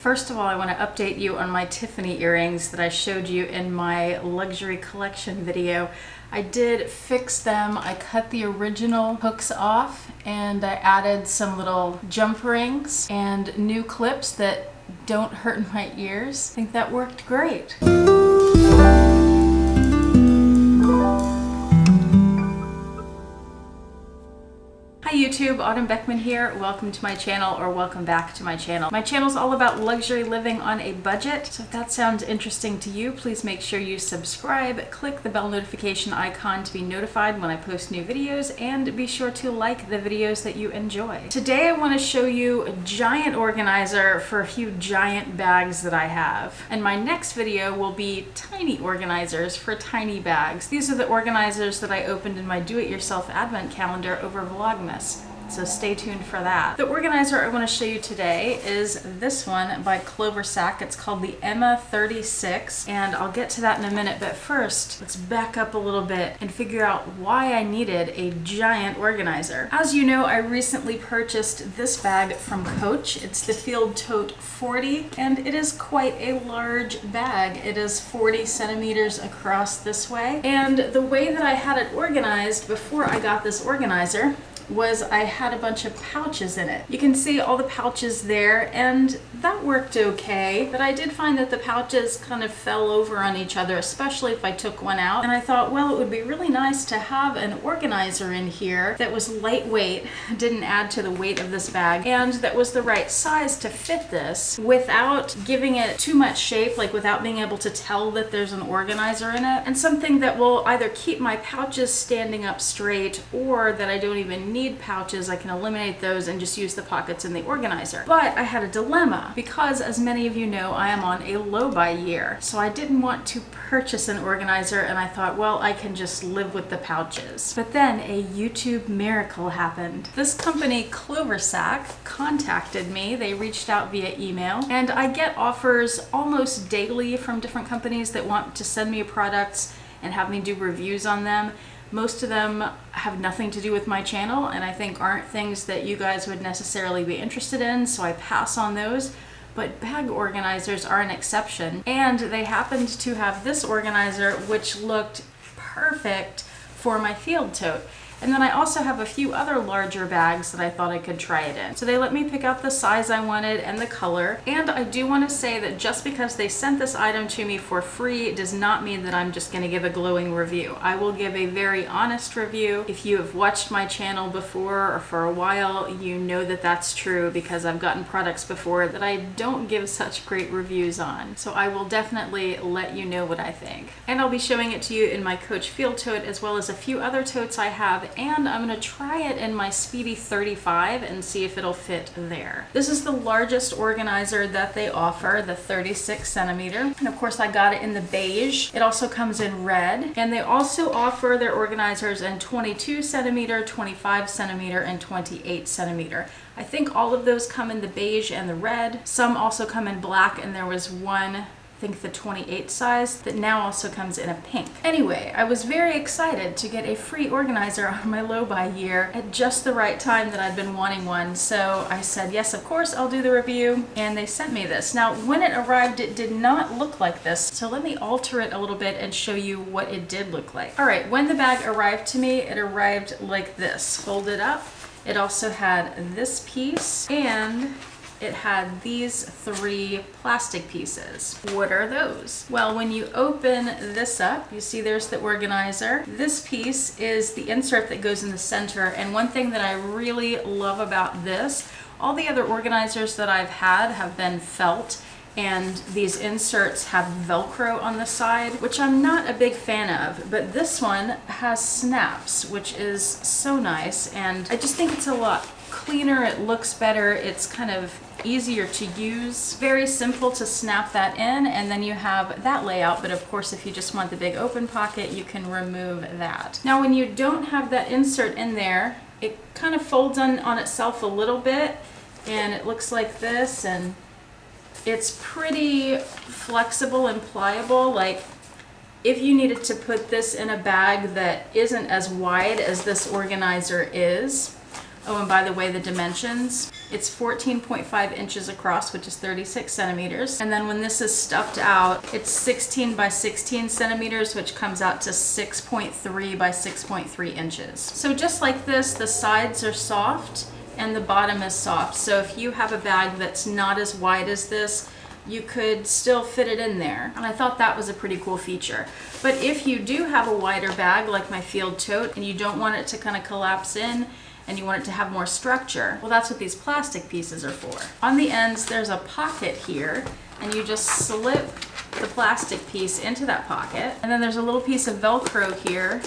First of all, I want to update you on my Tiffany earrings that I showed you in my luxury collection video. I did fix them. I cut the original hooks off and I added some little jump rings and new clips that don't hurt my ears. I think that worked great. Hi YouTube, Autumn Beckman here. Welcome to my channel, or welcome back to my channel. My channel is all about luxury living on a budget, so if that sounds interesting to you, please make sure you subscribe, click the bell notification icon to be notified when I post new videos, and be sure to like the videos that you enjoy. Today I want to show you a giant organizer for a few giant bags that I have. And my next video will be tiny organizers for tiny bags. These are the organizers that I opened in my do-it-yourself advent calendar over Vlogmas. So stay tuned for that. The organizer I want to show you today is this one by CloverSac. It's called the Emma 36, and I'll get to that in a minute, but first let's back up a little bit and figure out why I needed a giant organizer. As you know, I recently purchased this bag from Coach. It's the Field Tote 40, and it is quite a large bag. It is 40 centimeters across this way, and the way that I had it organized before I got this organizer was I had a bunch of pouches in it. You can see all the pouches there, and that worked okay, but I did find that the pouches kind of fell over on each other, especially if I took one out. And I thought, well, it would be really nice to have an organizer in here that was lightweight, didn't add to the weight of this bag, and that was the right size to fit this without giving it too much shape, like without being able to tell that there's an organizer in it, and something that will either keep my pouches standing up straight or that I don't even need pouches. I can eliminate those and just use the pockets in the organizer. But I had a dilemma because, as many of you know, I am on a low buy year. So I didn't want to purchase an organizer, and I thought, well, I can just live with the pouches. But then a YouTube miracle happened. This company, CloverSac, contacted me. They reached out via email, and I get offers almost daily from different companies that want to send me products and have me do reviews on them. Most of them have nothing to do with my channel, and I think aren't things that you guys would necessarily be interested in, so I pass on those. But bag organizers are an exception, and they happened to have this organizer which looked perfect for my field tote. And then I also have a few other larger bags that I thought I could try it in. So they let me pick out the size I wanted and the color. And I do want to say that just because they sent this item to me for free does not mean that I'm just going to give a glowing review. I will give a very honest review. If you have watched my channel before or for a while, you know that that's true, because I've gotten products before that I don't give such great reviews on. So I will definitely let you know what I think. And I'll be showing it to you in my Coach field tote, as well as a few other totes I have, and I'm going to try it in my Speedy 35 and see if it'll fit there. This is the largest organizer that they offer, the 36 centimeter. And of course I got it in the beige. It also comes in red. And they also offer their organizers in 22 centimeter, 25 centimeter, and 28 centimeter. I think all of those come in the beige and the red. Some also come in black, and there was one, I think the 28 size, that now also comes in a pink. Anyway, I was very excited to get a free organizer on my low buy year at just the right time that I'd been wanting one. So I said, yes, of course, I'll do the review. And they sent me this. Now, when it arrived, it did not look like this. So let me alter it a little bit and show you what it did look like. All right, when the bag arrived to me, it arrived like this, folded up. It also had this piece, and it had these three plastic pieces. What are those? Well, when you open this up, you see there's the organizer. This piece is the insert that goes in the center, and one thing that I really love about this, all the other organizers that I've had have been felt, and these inserts have Velcro on the side, which I'm not a big fan of, but this one has snaps, which is so nice, and I just think it's a lot cleaner. It looks better. It's kind of easier to use. Very simple to snap that in, and then you have that layout, but of course if you just want the big open pocket, you can remove that. Now when you don't have that insert in there, it kind of folds on itself a little bit, and it looks like this, and it's pretty flexible and pliable. Like, if you needed to put this in a bag that isn't as wide as this organizer is, oh, and by the way, the dimensions, It's 14.5 inches across, which is 36 centimeters. And then when this is stuffed out, it's 16 by 16 centimeters, which comes out to 6.3 by 6.3 inches. So just like this, the sides are soft and the bottom is soft. So if you have a bag that's not as wide as this, you could still fit it in there. And I thought that was a pretty cool feature. But if you do have a wider bag like my field tote and you don't want it to kind of collapse in and you want it to have more structure, well, that's what these plastic pieces are for. On the ends, there's a pocket here, and you just slip the plastic piece into that pocket. And then there's a little piece of Velcro here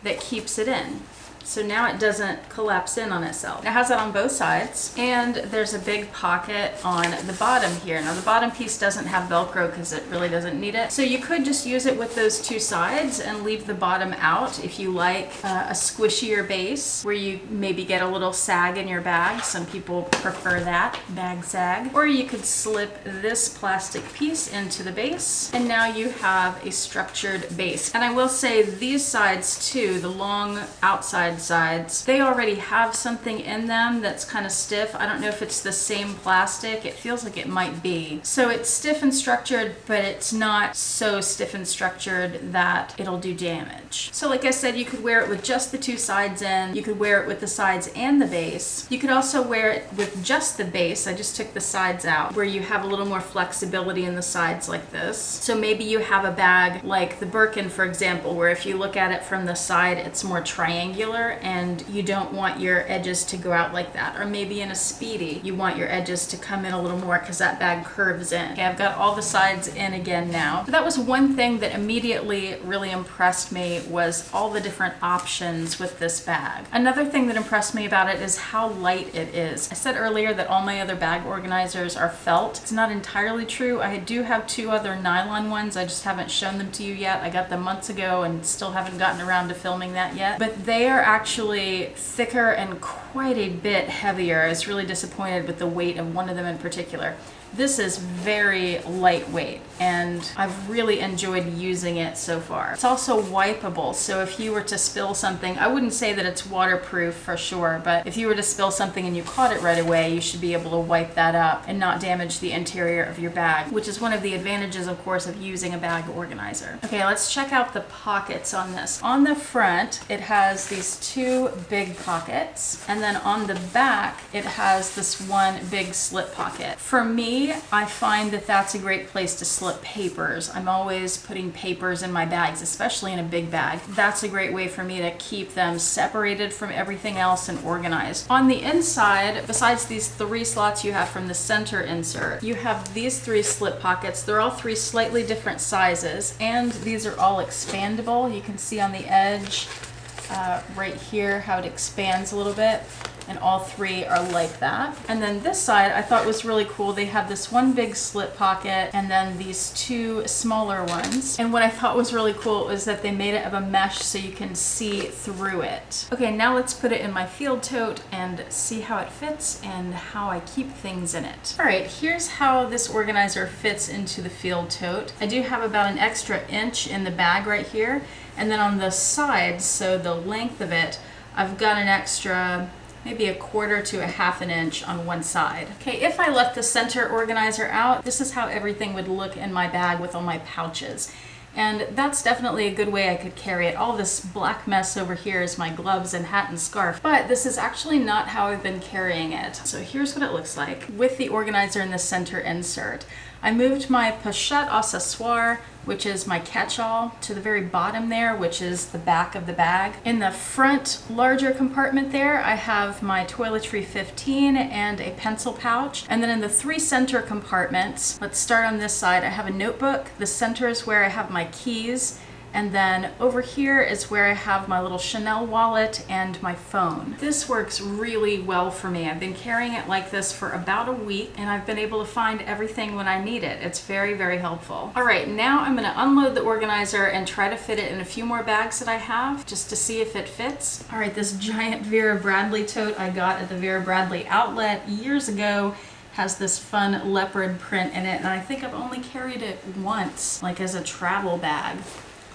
that keeps it in. So now it doesn't collapse in on itself. It has that on both sides, and there's a big pocket on the bottom here. Now the bottom piece doesn't have Velcro because it really doesn't need it. So you could just use it with those two sides and leave the bottom out if you like a squishier base where you maybe get a little sag in your bag. Some people prefer that, bag sag. Or you could slip this plastic piece into the base, and now you have a structured base. And I will say these sides too, the long outside sides, they already have something in them that's kind of stiff. I don't know if it's the same plastic. It feels like it might be. So it's stiff and structured, but it's not so stiff and structured that it'll do damage. So like I said, you could wear it with just the two sides in. You could wear it with the sides and the base. You could also wear it with just the base. I just took the sides out, where you have a little more flexibility in the sides like this. So maybe you have a bag like the Birkin, for example, where if you look at it from the side, it's more triangular and you don't want your edges to go out like that. Or maybe in a Speedy, you want your edges to come in a little more because that bag curves in. Okay, I've got all the sides in again now. So that was one thing that immediately really impressed me, was all the different options with this bag. Another thing that impressed me about it is how light it is. I said earlier that all my other bag organizers are felt. It's not entirely true. I do have two other nylon ones. I just haven't shown them to you yet. I got them months ago and still haven't gotten around to filming that yet. But they are actually thicker and quite a bit heavier. I was really disappointed with the weight of one of them in particular. This is very lightweight and I've really enjoyed using it so far. It's also wipeable, so if you were to spill something, I wouldn't say that it's waterproof for sure, but if you were to spill something and you caught it right away, you should be able to wipe that up and not damage the interior of your bag, which is one of the advantages, of course, of using a bag organizer. Okay, let's check out the pockets on this. On the front, it has these two big pockets, and then on the back, it has this one big slip pocket. For me, I find that that's a great place to slip papers. I'm always putting papers in my bags, especially in a big bag. That's a great way for me to keep them separated from everything else and organized. On the inside, besides these three slots you have from the center insert, you have these three slip pockets. They're all three slightly different sizes, and these are all expandable. You can see on the edge right here how it expands a little bit. And all three are like that. And then this side I thought was really cool. They have this one big slip pocket and then these two smaller ones. And what I thought was really cool was that they made it of a mesh so you can see through it. Okay, now let's put it in my field tote and see how it fits and how I keep things in it. All right, here's how this organizer fits into the field tote. I do have about an extra inch in the bag right here. And then on the sides, so the length of it, I've got an extra maybe 1/4 to 1/2 inch on one side. Okay, if I left the center organizer out, this is how everything would look in my bag with all my pouches. And that's definitely a good way I could carry it. All this black mess over here is my gloves and hat and scarf, but this is actually not how I've been carrying it. So here's what it looks like with the organizer in the center insert. I moved my pochette accessoire, which is my catch-all, to the very bottom there, which is the back of the bag. In the front larger compartment there, I have my toiletry 15 and a pencil pouch. And then in the three center compartments, let's start on this side, I have a notebook. The center is where I have my keys. And then over here is where I have my little Chanel wallet and my phone. This works really well for me. I've been carrying it like this for about a week and I've been able to find everything when I need it. It's very, very helpful. All right, now I'm gonna unload the organizer and try to fit it in a few more bags that I have just to see if it fits. All right, this giant Vera Bradley tote I got at the Vera Bradley Outlet years ago has this fun leopard print in it, and I think I've only carried it once, like as a travel bag.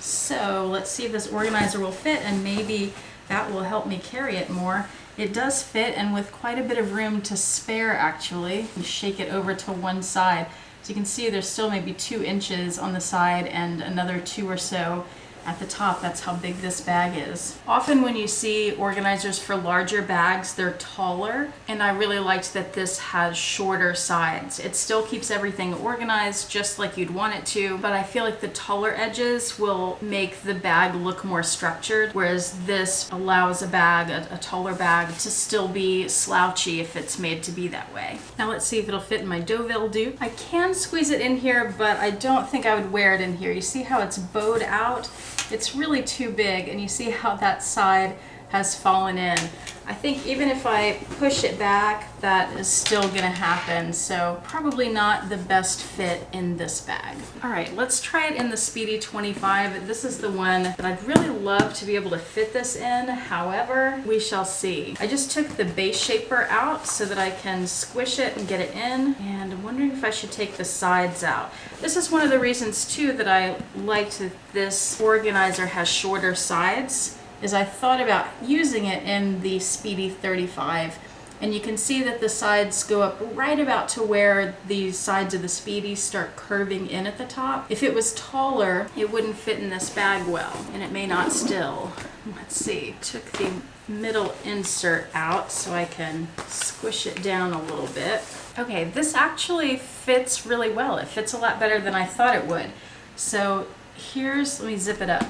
So let's see if this organizer will fit, and maybe that will help me carry it more It does fit, and with quite a bit of room to spare actually. You shake it over to one side. So you can see there's still maybe 2 inches on the side and another 2 or so at the top. That's how big this bag is. Often when you see organizers for larger bags, they're taller, and I really liked that this has shorter sides. It still keeps everything organized just like you'd want it to, but I feel like the taller edges will make the bag look more structured, whereas this allows a bag, a taller bag, to still be slouchy if it's made to be that way. Now let's see if it'll fit in my Deauville dupe. I can squeeze it in here, but I don't think I would wear it in here. You see how it's bowed out? It's really too big, and you see how that side has fallen in. I think even if I push it back, that is still gonna happen, so probably not the best fit in this bag. All right, let's try it in the Speedy 25. This is the one that I'd really love to be able to fit this in. However, we shall see. I just took the base shaper out so that I can squish it and get it in, and I'm wondering if I should take the sides out. This is one of the reasons too that I liked that this organizer has shorter sides, is I thought about using it in the Speedy 35, and you can see that the sides go up right about to where the sides of the Speedy start curving in at the top. If it was taller, it wouldn't fit in this bag well, and it may not still. Let's see, took the middle insert out so I can squish it down a little bit. Okay, this actually fits really well. It fits a lot better than I thought it would. So let me zip it up.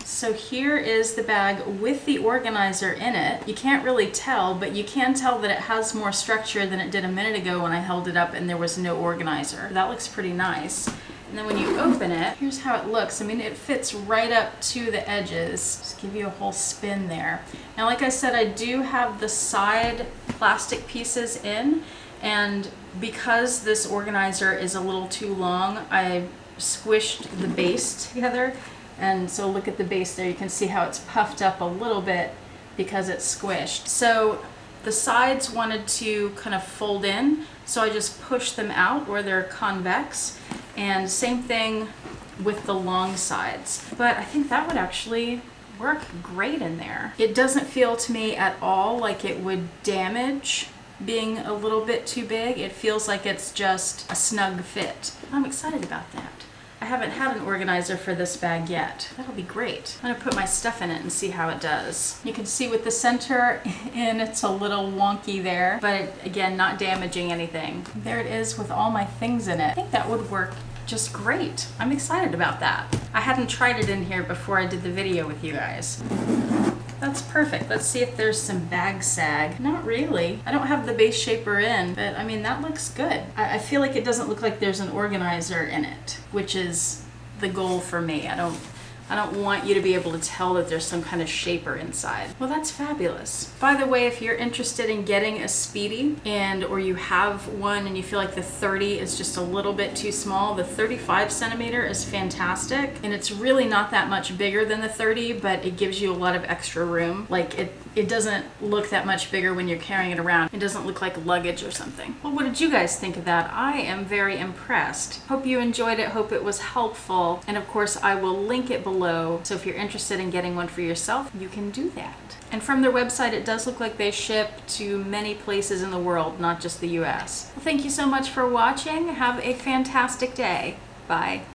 So here is the bag with the organizer in it. You can't really tell, but you can tell that it has more structure than it did a minute ago when I held it up and there was no organizer. That looks pretty nice. And then when you open it, here's how it looks. I mean, it fits right up to the edges. Just give you a whole spin there. Now, like I said, I do have the side plastic pieces in, and because this organizer is a little too long, I squished the base together. And so look at the base there, you can see how it's puffed up a little bit because it's squished. So the sides wanted to kind of fold in, so I just pushed them out where they're convex, and same thing with the long sides. But I think that would actually work great in there. It doesn't feel to me at all like it would damage being a little bit too big. It feels like it's just a snug fit. I'm excited about that. I haven't had an organizer for this bag yet. That'll be great. I'm gonna put my stuff in it and see how it does. You can see with the center in, it's a little wonky there, but again, not damaging anything. There it is with all my things in it. I think that would work just great. I'm excited about that. I hadn't tried it in here before I did the video with you guys. That's perfect. Let's see if there's some bag sag. Not really. I don't have the base shaper in, but I mean, that looks good. I feel like it doesn't look like there's an organizer in it, which is the goal for me. I don't want you to be able to tell that there's some kind of shaper inside. Well, that's fabulous. By the way, if you're interested in getting a Speedy or you have one and you feel like the 30 is just a little bit too small, the 35 centimeter is fantastic. And it's really not that much bigger than the 30, but it gives you a lot of extra room. Like it doesn't look that much bigger when you're carrying it around. It doesn't look like luggage or something. Well, what did you guys think of that? I am very impressed. Hope you enjoyed it. Hope it was helpful. And of course, I will link it below. So if you're interested in getting one for yourself, you can do that. And from their website, it does look like they ship to many places in the world, not just the US. Well, thank you so much for watching. Have a fantastic day. Bye.